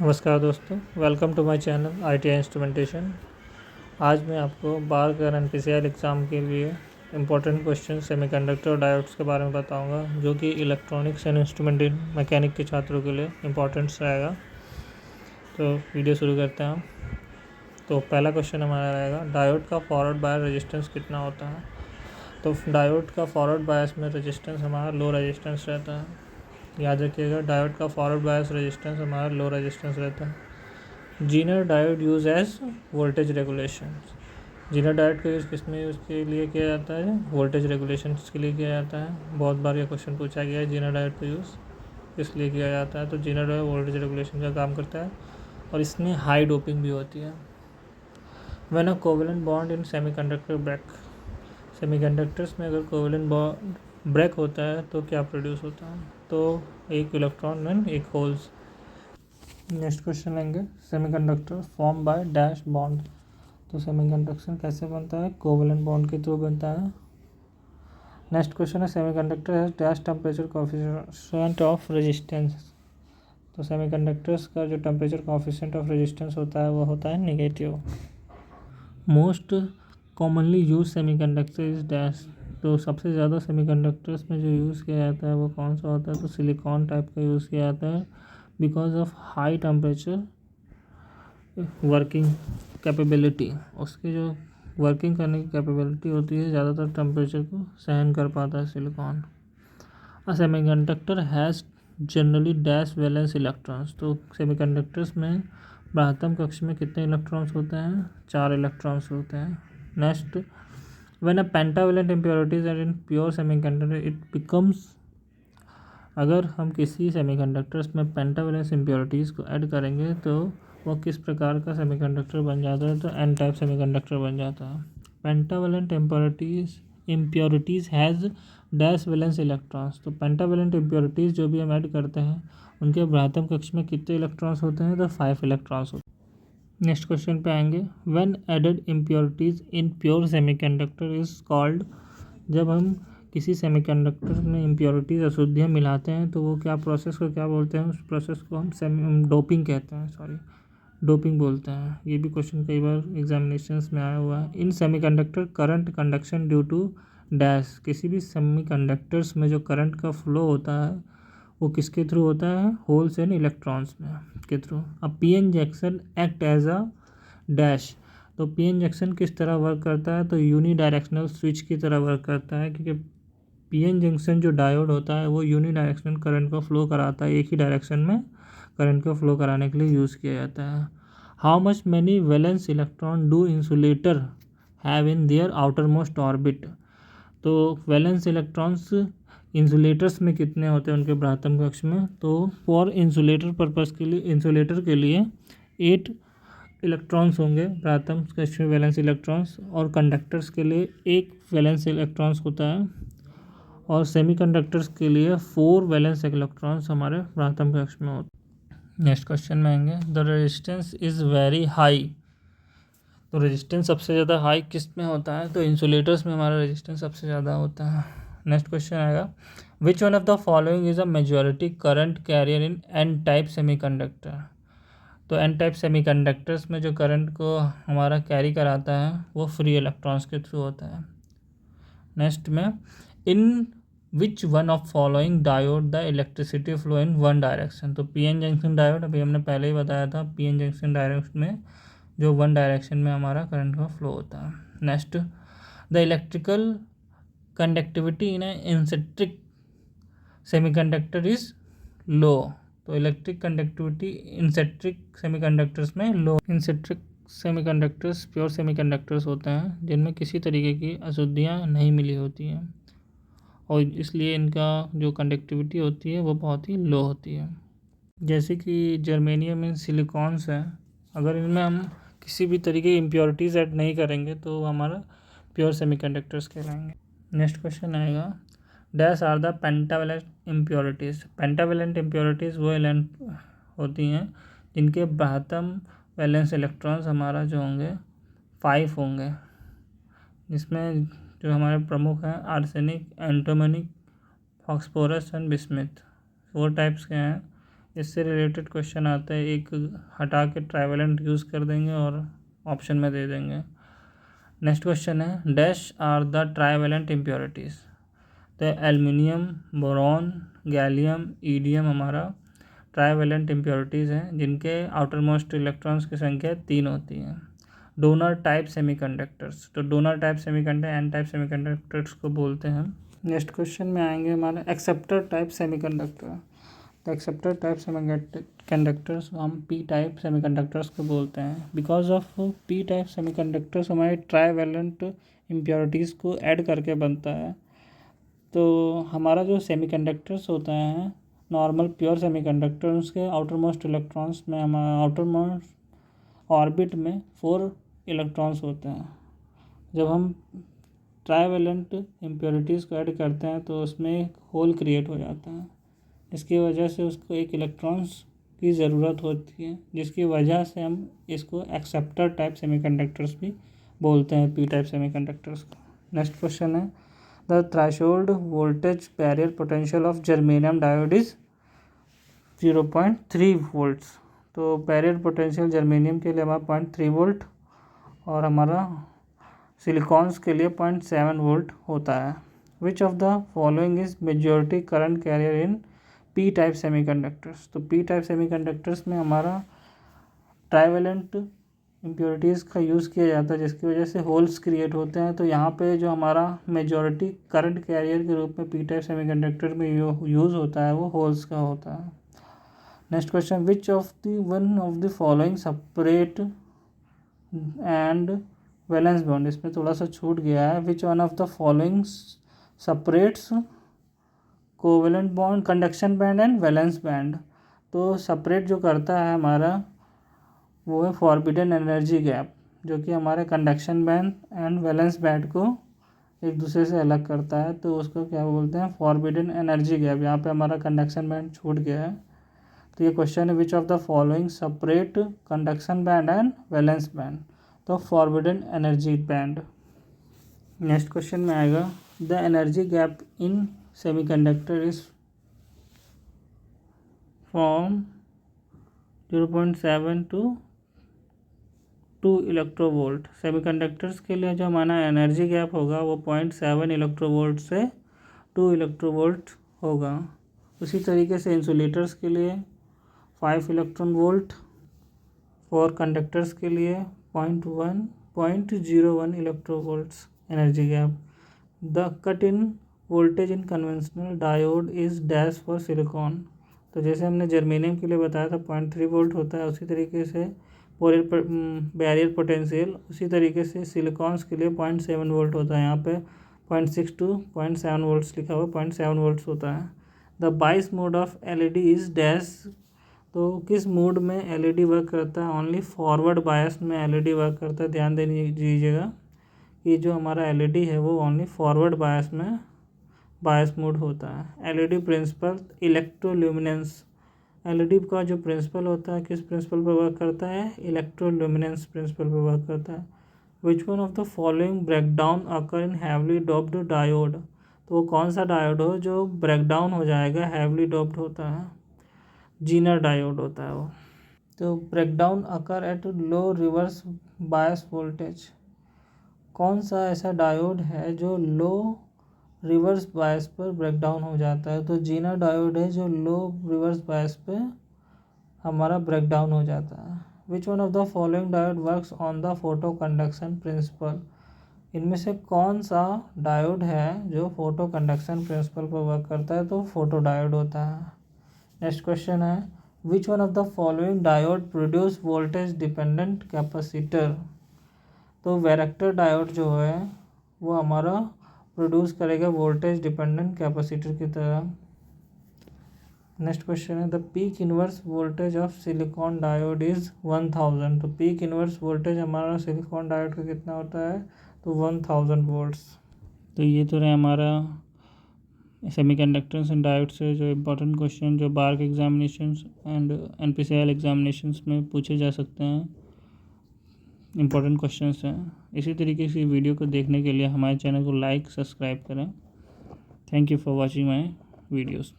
नमस्कार दोस्तों, welcome to my channel ITI instrumentation. आज मैं आपको बार कर NPCL एग्ज़ाम के लिए इम्पोर्टेंट क्वेश्चन सेमीकंडक्टर और डायोड्स के बारे में बताऊंगा, जो कि इलेक्ट्रॉनिक्स एंड इंस्ट्रूमेंट मैकेनिक के छात्रों के लिए इम्पोर्टेंट रहेगा। तो वीडियो शुरू करते हैं हम। तो पहला क्वेश्चन हमारा रहेगा, डायोड का फॉरवर्ड बायस रेजिस्टेंस कितना होता है। तो डायोड का फॉरवर्ड बायस में रेजिस्टेंस हमारा लो रेजिस्टेंस रहता है। याद रखिएगा, डायोड का फॉरवर्ड बायस रेजिस्टेंस हमारा लो रेजिस्टेंस रहता है। Zener diode use as voltage regulation. Zener diode का यूज़ किस में यूज़ के लिए किया जाता है? वोल्टेज रेगुलेशन के लिए किया जाता है। बहुत बार ये क्वेश्चन पूछा गया है, जीनर डायोड का यूज़ किस लिए किया जाता है। तो जीनर डायोड वोल्टेज रेगुलेशन का काम करता है और इसमें हाई डोपिंग भी होती है। When a covalent bond in semiconductor break, semiconductors में अगर कोवेलेंट बॉन्ड ब्रेक होता है तो क्या प्रोड्यूस होता है? तो एक इलेक्ट्रॉन एंड एक होल्स। नेक्स्ट क्वेश्चन लेंगे, semiconductor form by dash bond. तो सेमीकंडक्टर कैसे बनता है? कोवेलेंट बॉन्ड के थ्रू बनता है। नेक्स्ट क्वेश्चन है, semiconductor has dash temperature coefficient of resistance. तो सेमीकंडक्टर्स का जो टेम्परेचर कोएफिशिएंट ऑफ रेजिस्टेंस होता है वो होता है negative. Most commonly use semiconductor is dash. तो सबसे ज़्यादा सेमीकंडक्टर्स में जो यूज़ किया जाता है वो कौन सा होता है? तो सिलिकॉन टाइप का यूज़ किया जाता है, because of high temperature working capability. उसकी जो वर्किंग करने की कैपेबिलिटी होती है, ज़्यादातर टेम्परेचर को सहन कर पाता है silicon. A semiconductor has generally dash valence electrons. तो सेमीकंडक्टर्स में ब्राह्मतम कक्ष में कितने इलेक्ट्रॉन्स होते हैं? 4 इलेक्ट्रॉन्स होते हैं। Next, when a pentavalent impurities are in pure semiconductor it becomes. अगर हम किसी सेमीकंडक्टर्स में पेंटावेलेंस इम्प्योरिटीज़ को ऐड करेंगे तो वो किस प्रकार का सेमीकंडक्टर बन जाता है? तो एन टाइप सेमीकंडक्टर बन जाता है। Pentavalent impurities has dash valence electrons. तो पेंटावेलेंट इम्प्योरिटीज़ जो भी हम ऐड करते हैं उनके ब्राह्मतम कक्ष में कितने इलेक्ट्रॉन्स होते हैं? तो 5 इलेक्ट्रॉन्स होते हैं। नेक्स्ट क्वेश्चन पे आएंगे, when added impurities in pure semiconductor is called. जब हम किसी सेमीकंडक्टर में इम्प्योरिटीज़ अशुद्धियाँ मिलाते हैं तो वो क्या प्रोसेस को क्या बोलते हैं? उस प्रोसेस को हम डोपिंग कहते हैं, डोपिंग बोलते हैं। ये भी क्वेश्चन कई बार एग्जामिनेशंस में आया हुआ है। In semiconductor current conduction due to dash. किसी भी सेमीकंडक्टर्स में जो करंट का फ्लो होता है वो किसके थ्रू होता है? होल्स एंड इलेक्ट्रॉन्स में के थ्रू। अब PN junction act as a dash. तो पीएन जंक्शन किस तरह वर्क करता है? तो यूनी डायरेक्शनल स्विच की तरह वर्क करता है, क्योंकि पीएन जंक्शन जो डायोड होता है वो यूनी डायरेक्शनल करंट को फ्लो कराता है, एक ही डायरेक्शन में करंट को फ्लो कराने के लिए यूज़ किया जाता है। How much many valence electron do insulator have in their outer most orbit. तो वैलेंस इलेक्ट्रॉन्स इंसुलेटर्स में कितने होते हैं उनके ब्राह्मतम कक्ष में? तो फॉर इंसुलेटर पर्पज़ के लिए, इंसुलेटर के लिए 8 इलेक्ट्रॉन्स होंगे ब्राह्मतम कक्ष में वैलेंस इलेक्ट्रॉन्स, और कंडक्टर्स के लिए 1 वैलेंस इलेक्ट्रॉन्स होता है, और सेमीकंडक्टर्स के लिए 4 वैलेंस इलेक्ट्रॉन्स हमारे ब्राह्मतम कक्ष में होते हैं। नेक्स्ट क्वेश्चन में आएंगे, the resistance is very high. तो रेजिस्टेंस सबसे ज़्यादा हाई किस में होता है? तो इंसुलेटर्स में हमारा रेजिस्टेंस सबसे ज़्यादा होता है। नेक्स्ट क्वेश्चन आएगा, which one of the following is a majority current carrier in N type semiconductor. तो एन टाइप सेमीकंडक्टर्स में जो करंट को हमारा कैरी कराता है वो फ्री इलेक्ट्रॉन्स के थ्रू होता है। नेक्स्ट में, in which one of following diode the electricity flow in one direction. तो पीएन जंक्शन डायोड, अभी हमने पहले ही बताया था, पीएन जंक्शन डायोड में जो वन डायरेक्शन में हमारा करंट का फ्लो होता है। Next, the electrical conductivity in intrinsic semiconductor is low. तो इलेक्ट्रिक कंडक्टिविटी इंसेट्रिक सेमीकंडक्टर्स में low. Intrinsic semiconductors pure semiconductors होते हैं जिनमें किसी तरीके की अशुद्धियाँ नहीं मिली होती हैं, और इसलिए इनका जो कंडक्टिविटी होती है वो बहुत ही लो होती है। जैसे कि जर्मेनियम में सिलिकॉन्स हैं, अगर इनमें हम किसी भी तरीके की इम्प्योरिटीज़ ऐड नहीं करेंगे तो वो हमारा प्योर सेमीकंडक्टर्स कहलाएंगे। नेक्स्ट क्वेश्चन आएगा, dash are the pentavalent impurities. Pentavalent impurities वो एलेंट होती हैं जिनके ब्राह्मतम वैलेंस इलेक्ट्रॉन्स हमारा जो होंगे 5 होंगे, जिसमें जो हमारे प्रमुख हैं arsenic, antimony, phosphorus and bismuth. 4 types के हैं इससे रिलेटेड क्वेश्चन आता है, एक हटा के ट्राइवेलेंट यूज़ कर देंगे और ऑप्शन में दे देंगे। नेक्स्ट क्वेश्चन है, dash are the trivalent impurities. तो एल्युमिनियम, बोरॉन, गैलियम, ईडियम हमारा ट्राइवेलेंट इम्प्योरिटीज़ हैं जिनके आउटर मोस्ट इलेक्ट्रॉन्स की संख्या 3 होती है। डोनर टाइप सेमीकंडक्टर्स, तो donor type semiconductor N type semiconductors को बोलते हैं। नेक्स्ट क्वेश्चन में आएंगे हमारा एक्सेप्टर टाइप सेमीकंडक्टर। तो एक्सेप्टर टाइप सेमीकंडक्टर्स हम पी टाइप सेमीकंडक्टर्स को बोलते हैं। Because of P type semiconductors हमारे ट्राइवेलेंट इम्प्योरिटीज़ को ऐड करके बनता है। तो हमारा जो सेमीकंडक्टर्स होता है नॉर्मल प्योर सेमीकंडक्टर, उसके आउटर मोस्ट इलेक्ट्रॉन्स में हमारा आउटर मोस्ट ऑर्बिट में 4 इलेक्ट्रॉन्स होते हैं। जब हम ट्राइवेलेंट इम्प्योरिटीज़ को ऐड करते हैं तो उसमें एक होल क्रिएट हो जाता है। इसकी वजह से उसको एक इलेक्ट्रॉन्स की ज़रूरत होती है, जिसकी वजह से हम इसको एक्सेप्टर टाइप सेमीकंडक्टर्स भी बोलते हैं, पी टाइप सेमीकंडक्टर्स को। नेक्स्ट क्वेश्चन है, the threshold voltage barrier potential of germanium diode is 0.3 volts. तो बैरियर पोटेंशियल जर्मेनियम के लिए हमारा 0.3 वोल्ट और हमारा सिलिकॉन्स के लिए 0.7 वोल्ट होता है। Which of the following is majority current carrier in P type semiconductors. तो पी टाइप सेमीकंडक्टर्स में हमारा ट्राइवेलेंट इम्प्योरिटीज़ का यूज़ किया जाता है, जिसकी वजह से होल्स क्रिएट होते हैं। तो यहाँ पे जो हमारा मेजॉरिटी करंट कैरियर के रूप में पी टाइप सेमीकंडक्टर में यूज़ होता है वो होल्स का होता है। Next question, which of the one of the following separate and valence bond. इसमें थोड़ा सा छूट गया है। Which one of the following separates covalent bond, conduction band and valence band. तो सेपरेट जो करता है हमारा वो है फॉरबिडन एनर्जी गैप, जो कि हमारे conduction band and valence band को एक दूसरे से अलग करता है। तो उसको क्या बोलते हैं, फॉरबिडन एनर्जी गैप। यहाँ पे हमारा कंडक्शन बैंड छूट गया है। तो ये क्वेश्चन है, which of the following separate conduction band and valence band. तो forbidden energy band. Next question में आएगा, the energy gap in semiconductor is from 0.7 to 2 electronvolt. Semiconductors के लिए जो हमारा एनर्जी गैप होगा वो 0.7 इलेक्ट्रोवोल्ट से 2 इलेक्ट्रोवोल्ट होगा। उसी तरीके से इंसुलेटर्स के लिए 5 इलेक्ट्रॉन वोल्ट, फॉर कंडक्टर्स के लिए 0.01 electronvolts energy gap. The cut in voltage in conventional diode is dash for silicon. तो जैसे हमने जर्मेनियम के लिए बताया था 0.3 वोल्ट होता है, उसी तरीके से बैरियर पोटेंशियल उसी तरीके से सिलिकॉन्स के लिए 0.7 वोल्ट होता है। यहाँ पे 0.6 to 0.7 वोल्ट्स लिखा हुआ, 0.7 वोल्ट्स होता है। द बाइस mode of LED is dash. तो किस मोड में एलईडी वर्क करता है, ओनली फॉरवर्ड बायस में एलईडी वर्क करता है। ध्यान दे दीजिएगा कि जो हमारा एलईडी है वो ओनली फॉरवर्ड बायस में बायस मोड होता है। LED principal इलेक्ट्रोल्यूमिनेंस। एलईडी का जो प्रिंसिपल होता है किस प्रिंसिपल पर वर्क करता है, इलेक्ट्रोल्यूमिनेंस प्रिंसिपल पर वर्क करता है। Which one of the following breakdown occur in heavily doped diode. तो वो कौन सा डायोड हो जो ब्रेकडाउन हो जाएगा, हैवली डोप्ड होता है, जीनर डायोड होता है वो। तो breakdown occur at low reverse bias voltage. कौन सा ऐसा डायोड है जो लो रिवर्स बायस पर ब्रेकडाउन हो जाता है। तो जीनर डायोड है जो लो रिवर्स बायस पे हमारा ब्रेकडाउन हो जाता है। Which one of the following diode works on the photo conduction principle. इनमें से कौन सा डायोड है जो फोटो कंडक्शन प्रिंसिपल पर वर्क करता है, तो फोटो डायोड होता है। नेक्स्ट क्वेश्चन है, which one of the following diode produce voltage dependent capacitor. तो वैरेक्टर डायोड जो है वो हमारा प्रोड्यूस करेगा वोल्टेज डिपेंडेंट कैपेसिटर की तरह। नेक्स्ट क्वेश्चन है, the peak inverse voltage of silicon diode is 1000। तो पीक इनवर्स वोल्टेज हमारा सिलिकॉन डायोड का कितना होता है, तो 1000 वोल्ट्स। तो ये तो रहे हमारा सेमीकंडक्टर्स एंड डायोड से जो इम्पोर्टेंट क्वेश्चन जो बार के एग्जामिनेशंस एंड एनपीसीआई एग्जामिनेशंस में पूछे जा सकते हैं, इम्पोर्टेंट क्वेश्चंस हैं। इसी तरीके से वीडियो को देखने के लिए हमारे चैनल को लाइक सब्सक्राइब करें। Thank you for watching my videos.